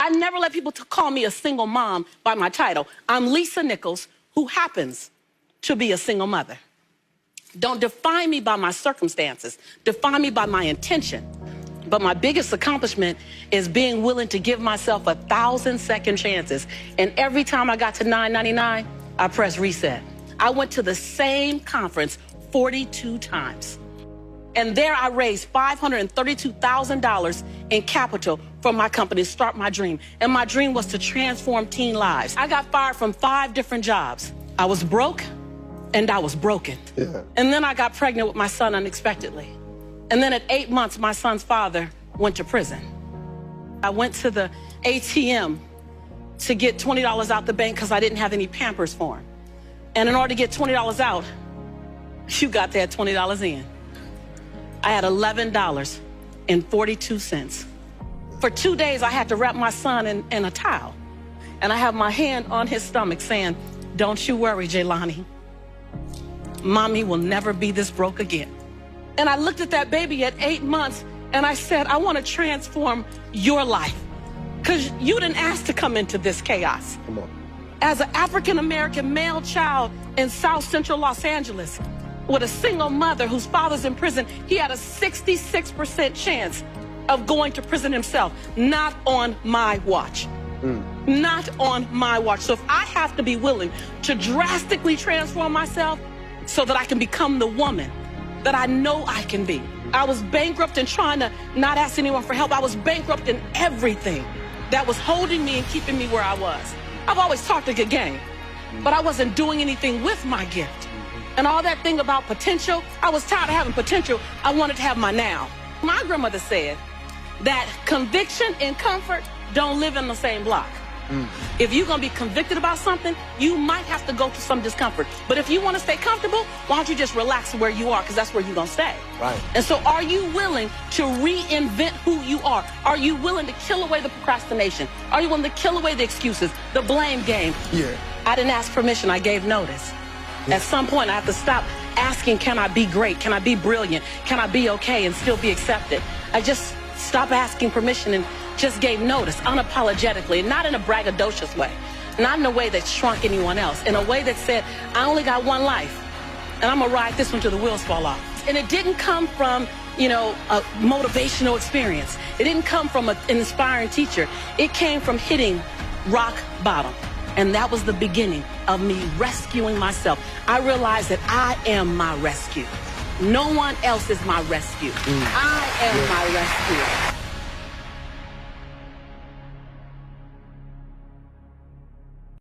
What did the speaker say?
I never let people call me a single mom by my title. I'm Lisa Nichols, who happens to be a single mother. Don't define me by my circumstances. Define me by my intention. But my biggest accomplishment is being willing to give myself 1,000 second chances. And every time I got to $9.99, I pressed reset. I went to the same conference 42 times. And there I raised $532,000 in capital for my company to start my dream. And my dream was to transform teen lives. I got fired from 5 different jobs. I was broke and I was broken. Yeah. And then I got pregnant with my son unexpectedly. And then at 8 months, my son's father went to prison. I went to the ATM to get $20 out the bank because I didn't have any Pampers for him. And in order to get $20 out, you got that $20 in. I had $11.42. For 2 days, I had to wrap my son in a towel. And I have my hand on his stomach saying, "Don't you worry, Jaylani. Mommy will never be this broke again." And I looked at that baby at 8 months and I said, I want to transform your life because you didn't ask to come into this chaos. Come on. As an African-American male child in South Central Los Angeles with a single mother whose father's in prison, he had a 66% chance of going to prison himself. Not on my watch. Not on my watch. So if I have to be willing to drastically transform myself so that I can become the woman that I know I can be. I was bankrupt and trying to not ask anyone for help. I was bankrupt in everything that was holding me and keeping me where I was. I've always talked a good game, but I wasn't doing anything with my gift. And all that thing about potential, I was tired of having potential. I wanted to have my now. My grandmother said that conviction and comfort don't live in the same block. If you're going to be convicted about something, you might have to go through some discomfort. But if you want to stay comfortable, why don't you just relax where you are, because that's where you're going to stay. Right. And so are you willing to reinvent who you are? Are you willing to kill away the procrastination? Are you willing to kill away the excuses, the blame game? Yeah. I didn't ask permission. I gave notice. Yeah. At some point, I have to stop asking, can I be great? Can I be brilliant? Can I be okay and still be accepted? I just stopped asking permission and just gave notice unapologetically, not in a braggadocious way, not in a way that shrunk anyone else, in a way that said, I only got one life, and I'm gonna ride this one till the wheels fall off. And it didn't come from, you know, a motivational experience. It didn't come from an inspiring teacher. It came from hitting rock bottom. And that was the beginning of me rescuing myself. I realized that I am my rescue. No one else is my rescue. I am my rescue.